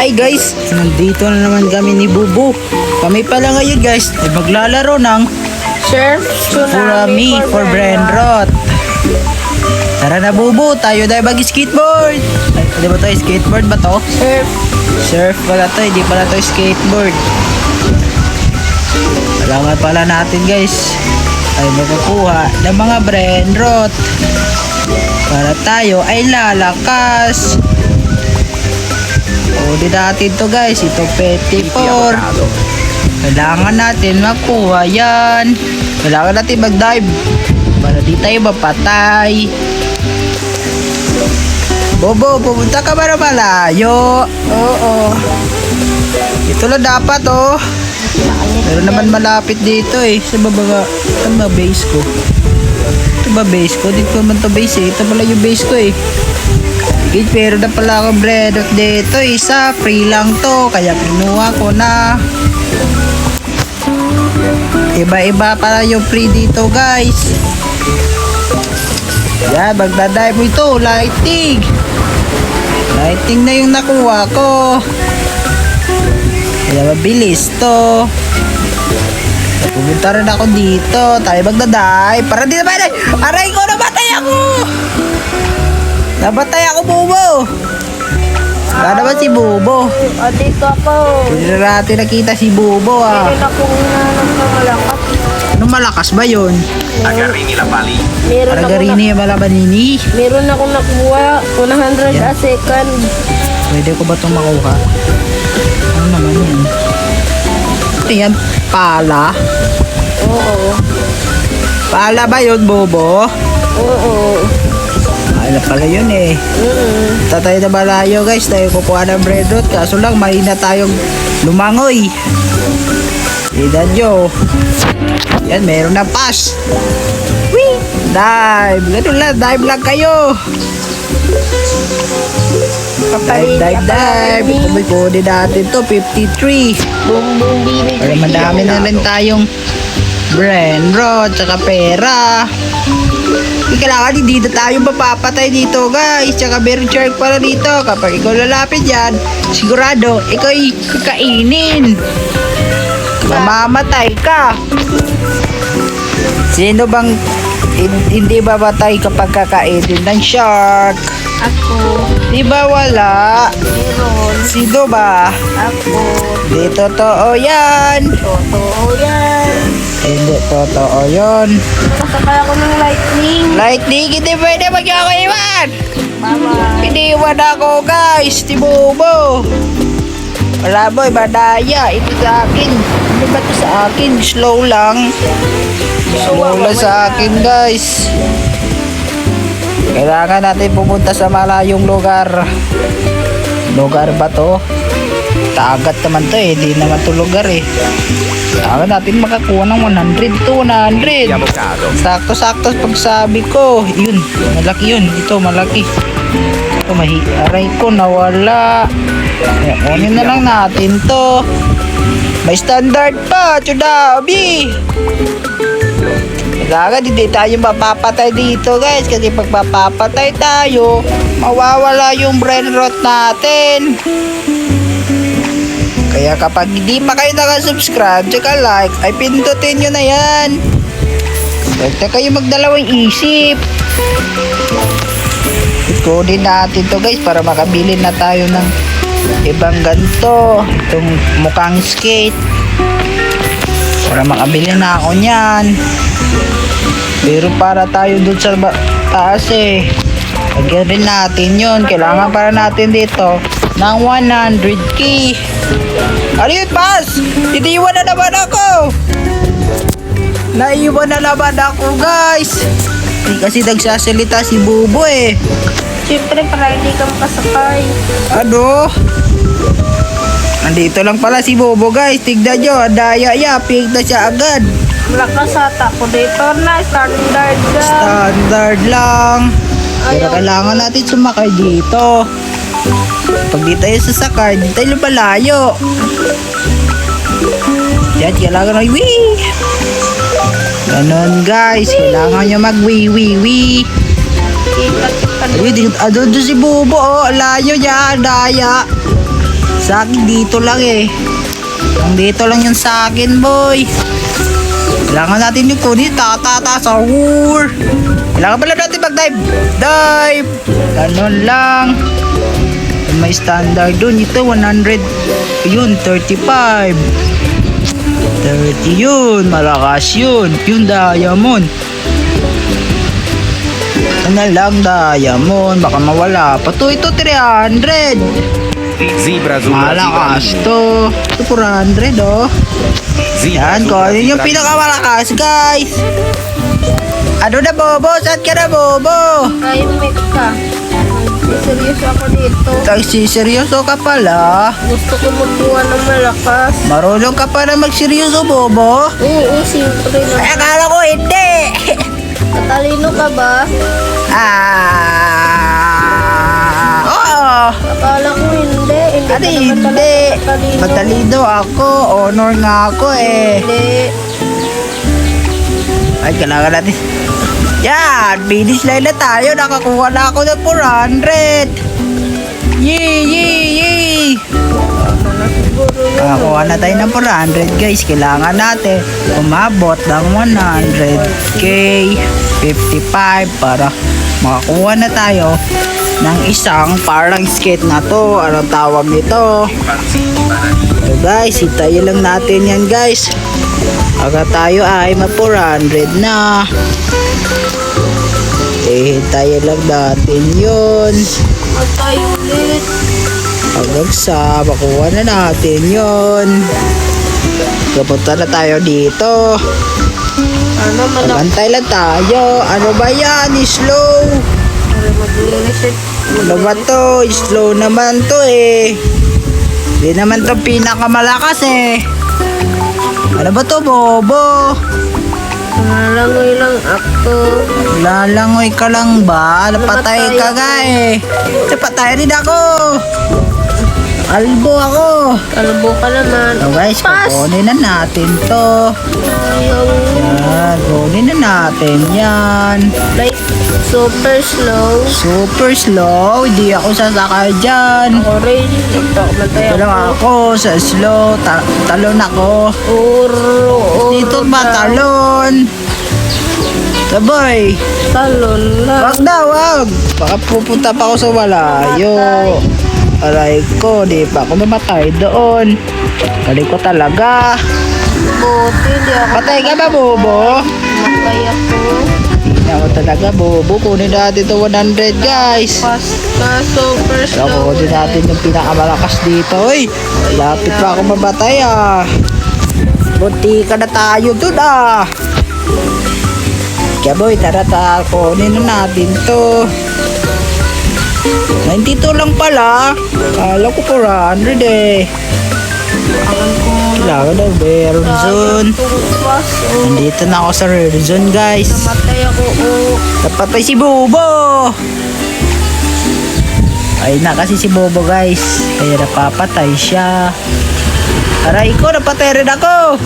Hi guys, nandito na naman kami ni Bubu. Kami pala ngayon guys ay maglalaro ng Surf Tsunami for Brainrot. Tara na Bubu, tayo tayo mag-skateboard. Ay, di ba to? Skateboard ba to? Surf. Surf pala to, hindi pala to skateboard. Kailangan pala natin guys ay makakuha ng mga brainrot para tayo ay lalakas. O di natin to guys, ito petifor. Kailangan natin makuha yan. Kailangan natin mag-dive para di tayo mapatay. Bobo, pupunta ka ba na malayo? Oo. Ito lang dapat oh. Pero naman malapit dito eh. Sa baba nga. Ito ba base ko? Ito ba base ko? Dito naman to base eh. Ito pala yung base ko eh. Okay, pero na pala akong brainrot dito. Isa, free lang to. Kaya kinuha ko na. Iba-iba para yung free dito guys. Yan, magdadive mo ito. Lighting. Lighting na yung nakuha ko. Kaya mabilis to. Pumunta rin ako dito. Tayo magdadive. Para di naman ay. Aray ko, nabatay ako. Nabatay ako, Bobo. Wala naman si Bobo. Dito ako. Hindi na natin nakita si Bobo ah. Meron akong malakas. Anong malakas ba yun? Agarini la pali. Paragarini, malabanini. Meron akong nakuha. 100 a second. Pwede ko ba itong makuha? Ano naman yun? Ito yan, pala. Oo. Pala ba yun, Bobo? Oo. Pala pala yun eh. Tatay na malayo guys, tayo kukuha ng brainrot. Kaso lang, mahina tayong lumangoy. Tignan nyo. Yan, meron na pass. Whee! Dive! Ganun lang, dive lang kayo. Dive. Ito may kode natin to, 53. Bumbong bibig. Para madami na rin tayong brainrot, tsaka pera. Kailangan hindi na tayo mapapatay dito guys. Tsaka meron shark pala dito. Kapag ikaw lalapit yan, sigurado ikaw kainin. Mamamatay ka. Sino bang hindi babatay kapag kakainin ng shark? Ako. Di ba wala? Meron. Sino ba? Ako. Di totoo yan. Totoo yan. Hindi totoo yun. Kasakay ako ng lightning. Lightning, hindi pwede mag-iwan. Mama. Iniwan ako guys, si Bobo. Wala boy, badaya. Ito sa akin. Ano ba ito sa akin? Slow lang. Slow lang sa akin guys. Kailangan natin pumunta sa malayong lugar. Lugar ba to? Dagat naman to eh. Di naman to lugar eh. Kailangan natin makakuha ng 100 to 100. Sakto-sakto pagsabi ko. Yun, malaki yun. Ito, malaki. Ito, aray ko, nawala. Kunin na lang natin to. May standard pa, Chudabi. Kailangan hindi tayo mapapatay dito guys. Kasi pag mapapatay tayo, mawawala yung brainrot natin. Kaya kapag hindi pa kayo nakasubscribe, tsaka like, ay pindutin nyo na yan. Huwag na kayo magdalawang isip. Ikunin natin to guys para makabili na tayo ng ibang ganito. Itong mukhang skate. Para makabili na ako niyan. Pero para tayo dun sa taas eh. Lagyan rin natin yun. Kailangan para natin dito ng 100k. Ano yun, Pas? Iniwan na naman ako. Naiwan na naman ako, guys. Hindi kasi nagsasalita si Bubo eh. Siyempre, para hindi ka makasakay. Ano? Nandito lang pala si Bobo guys. Tignan nyo, daya ya. Pig na siya agad. Malakas ata ako dito na. Standard ka. Standard lang. Pero kailangan natin sumakay dito. Pag di tayo sasakay, di tayo lumalayo. Yan, kailangan na wee. Ganon guys. Kailangan nyo mag wee wee wee. Kita-kita Uy, doon si Bubo, oh. Layo niya, daya. Sa akin dito lang eh. Ang dito lang yung sa akin, boy. Kailangan natin yung kunin. Sa war. Kailangan pala natin mag-dive. Dive. Ganon lang. May standard dun. Ito 100. Yun 35. 30 yun. Malakas yun. Yung diamond. Ito na lang diamond. Baka mawala pa to. Ito 300. Zebra, zebra, Malakas zebra. to. Ito 400 oh. Yan ko. Yun yung pinakamalakas guys. Ano na bobo? Saan ka na bobo? Ay, may ka. Seryoso ako dito. Seryoso ka pala. Gusto ko magkuha ng malakas. Marunong ka pa na magseryoso bobo? Oo, siyempre Ay, na. akala ko hindi. Matalino ka ba? Oo. Akala ko hindi. Hindi Ano ka naman hindi? talaga matalino. Matalino ako. Honor nga ako eh. Hindi. Ay, kailangan natin. Yan, finish line na tayo. Nakakuha na ako ng 400. Yee! Ano na siguro yun. Nakakuha na tayo ng 400 guys. Kailangan natin umabot ng 100k 55 para makakuha na tayo ng isang parang skate na to. Anong tawag nito? So guys, hitayin lang natin yan guys. Agad tayo ay ma-400 na. Hintayin lang natin yun. Matay ulit. Hanggang sa makuha na natin yun. Kapunta na tayo dito. Ano malaki? Magantay lang tayo. Ano ba yan? Slow. Para mag-reset. Ano ba to? Slow naman to eh. Hindi naman to pinakamalakas eh. Ano ba to, bobo? Malangoy lang ako. Lalangoy ka lang ba? Napatay ka nga eh. Napatay rin ako. Albo ako. Kalbo ka naman. So guys, Pas! kukunin na natin to. Ayaw. Yan, kukunin na natin yan. Like, super slow. Super slow. Hindi ako sasakay dyan. Ako rin. Matay Ito lang ako sa slow. Talon ako. Uro. Dito ba talon? Sabay. Talon lang. Wag na, wag. Baka pupunta pa ako sa malayo. Aray ko, di pa ako mamatay doon. Kali ko talaga. Buti, hindi ako. Patay ka ba, bobo? Matay ako. Hindi na ako talaga, bobo. Kunin natin to 100, guys. Pas ka, super So, slow. kunin natin yung pinakamalakas dito. Uy, lapit pa ako mamatay, ah. Bunti ka na tayo dun, ah. Kaya boy, tara ta, kunin na natin to. 92 lang pala. Kala ko 400 eh. Alam ko. Kailangan na meron zone. Pas. Nandito na ako sa red zone guys. Namatay ako. Napatay si Bobo. Ay na kasi si Bobo guys. Kaya napapatay siya. Aray ko, napatay rin ako.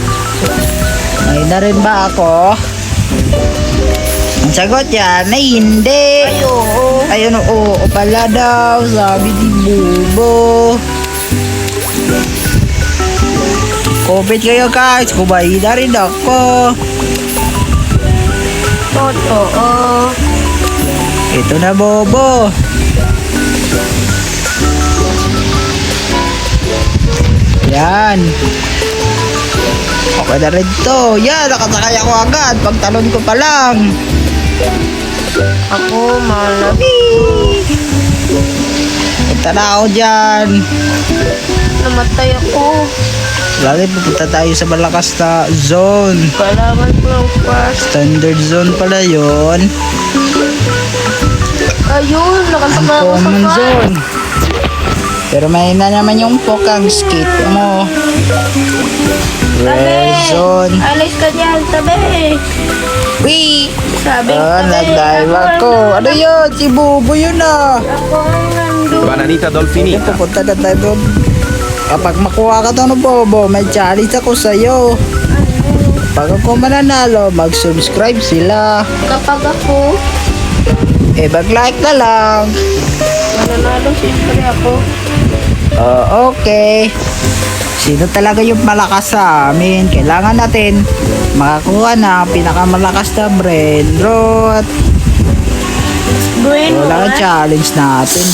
Ay na rin ba ako? Ang sagot yan ay hindi. Ay, oo. Ayun, oo pala daw. Sabi ni Bobo. Kopit kayo guys. Kumain na rin ako. Totoo. Ito na Bobo. Yan. Okay na rin to. Yan, nakasakay ako agad. Pagtalon ko pa lang. Ako malaki. Punta na ako dyan. Namatay ako. Lagi pupunta tayo sa malakas na zone. Kailangan ko ng pas. Standard zone pala yon. Ayun, nakasama ako sa Common pas. zone. Pero may na naman yung pokang skate mo. Red zone. Alis ka dyan, tabi. Wee! Sabi ko, Nag-dive ako. Ano yun? Si Bubo yun ah. Ako ang nandun. Bananita Hindi, dolfinita. pupunta na tayo doon. Kapag makuha ka to ng Bobo, may challenge ako sa'yo. Pag ako mananalo, mag-subscribe sila. Kapag ako, Mag-like na lang. mananalo siyempre ako. Oh, okay. Sino talaga yung malakas sa amin? Kailangan natin makakuha na pinakamalakas na brain rot. Brain Wala rot. challenge natin,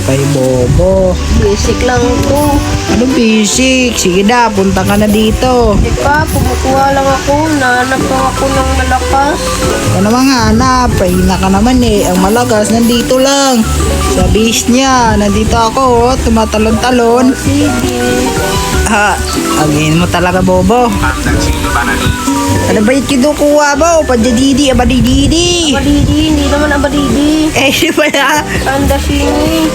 kay Bobo. Basic lang to. Ano basic? Sige na, punta ka na dito. Teka, kumukuha lang ako. Nahanap lang ako ng malakas. Ano mga hanap? Pahina ka naman eh. Ang malakas, nandito lang. Sa base niya, nandito ako, tumatalon-talon. Sige. Ha, agin mo talaga, Bobo. Pantancino banani. Ano ba yung kinukuha mo? Padididi, abadididi. Abadidi, hindi naman abadidi. Eh, di ba na? Andashini.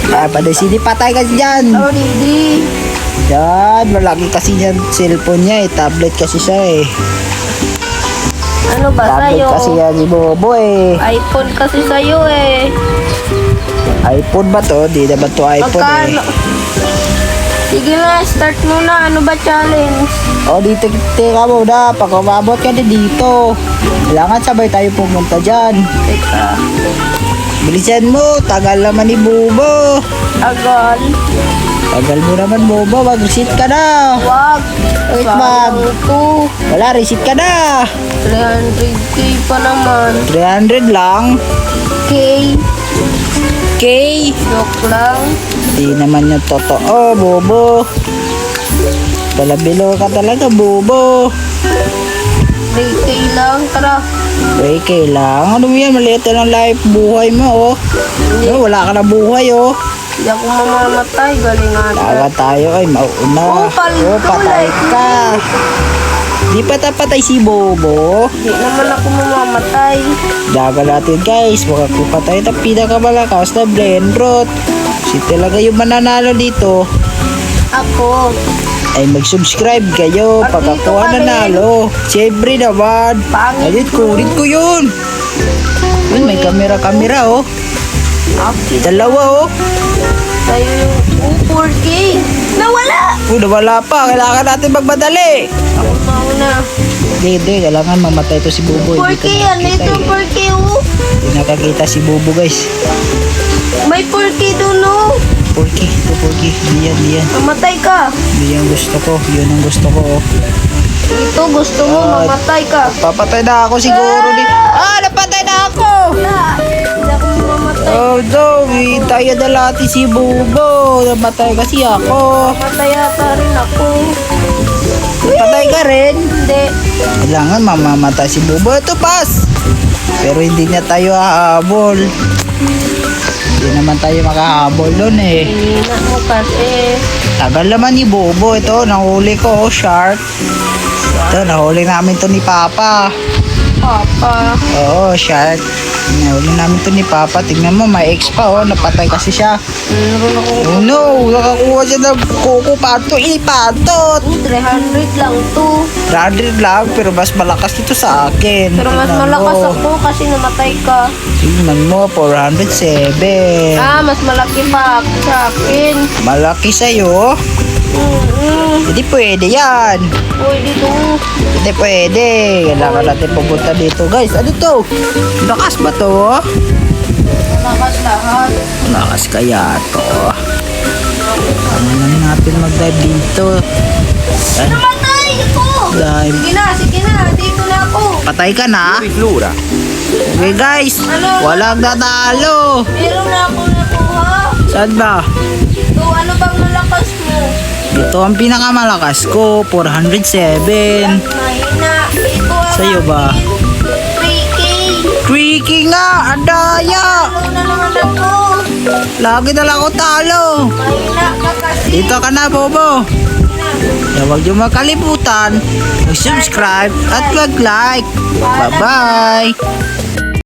Padididi, patay ka dyan. Abadidi. Yan, malaki kasi yan cellphone niya eh. Tablet kasi siya eh. Ano ba Tablet sa'yo? kasi yan ni Bobo eh. iPhone kasi sa'yo eh. iPhone ba to? Di naman to iPhone Magkano? eh. Sige na, start muna. Ano ba challenge? O, dito, teka muna. Pag umabot ka na dito, kailangan sabay tayo pumunta dyan. Teka. Bilisan mo, tagal naman ni Bobo. Agal. Tagal mo naman, Bobo. Mag-receipt ka na. Wag. Wait, wag. Ito. Wala, receipt ka na. 300k pa naman. 300 lang. K. K. Joke lang. Di naman yung totoo, Bobo. Balabilo ka talaga, Bobo. 3k lang. Tara. Okay lang. Ano mo yan? Maliit na ng life buhay mo, oh. No, wala ka na buhay, oh. Hindi ako mamamatay. Galing Tawa ata. tayo, ay mauna. Oh, paldo, patay like ka. Di patay si Bobo. Hindi naman ako mamamatay. Daga natin, guys. Makakupa tayo ng pinakamalakas na brain rot. Si talaga yung mananalo dito Ako. ay mag-subscribe kayo At pag dito ako kami. nanalo. Siyempre naman. Pangit Ayun, kunin ko yun. Yun, may kamera, oh. Akin. Dalawa, oh. Sa'yo yung 4k. Nawala! Nawala pa. Kailangan natin magmadali. Ako mauna. Hindi. Kailangan mamatay to si Bobo. 4k yan. Ito 4k oh. Hindi nakakita si Bobo, guys. May 4k doon oh. 4K. Ito 4K. Hindi yan. Mamatay ka. Hindi yan gusto ko. Yun ang gusto ko, oh. Ito gusto mo mamatay ka. Papatay na ako siguro. Napatay na ako. Wala. Hindi ako mamatay. Oh, no. Tayo na lahat si Bobo. Namatay kasi ako. Mamatay ata rin ako. Patay ka rin. Hindi. Kailangan mamamatay si Bobo. Ito, pas. Pero hindi na tayo hahabol. Hindi naman tayo makahabol doon eh. Hina mo kasi. Tagal naman ni Bobo. Ito, nahuli ko, oh, shark. Ito, nahuli namin to ni Papa. Papa. Oo, shark. Nahuli namin to ni Papa. Tingnan mo, may ex pa, oh. Napatay kasi siya. Meron ako. Oh no, nakakuha siya ng kuko pato. Ipatot. 300 lang to. 100 lang, pero mas malakas ito sa akin. Pero mas Tingnan malakas mo. ako kasi namatay ka. Tingnan mo, 407. Mas malaki pa sa akin. Malaki sa'yo. Hindi pwede yan. Pwede to. Hindi pwede. Kailangan natin pupunta dito, guys. Ano to? Lakas ba to? Malakas lahat. Lakas kaya to. Ano na natin mag-dive dito? Ay, Namatay ako! dive. Sige na. Dito na ako. Patay ka na? Riflura. Okay, guys. Walang natalo. Meron na ako nakuha. Saan ba? So, ano bang malakas mo? Ito ang pinakamalakas ko, 407. Mahina. Ito ang Sa'yo ba? akin. 3K. 3K nga, adaya. Ano na naman ako? Lagi na lang ako talo. Mahina ka kasi. Dito ka na, Bobo. Kaya huwag niyo makalimutan mag-subscribe at mag-like. Bye-bye.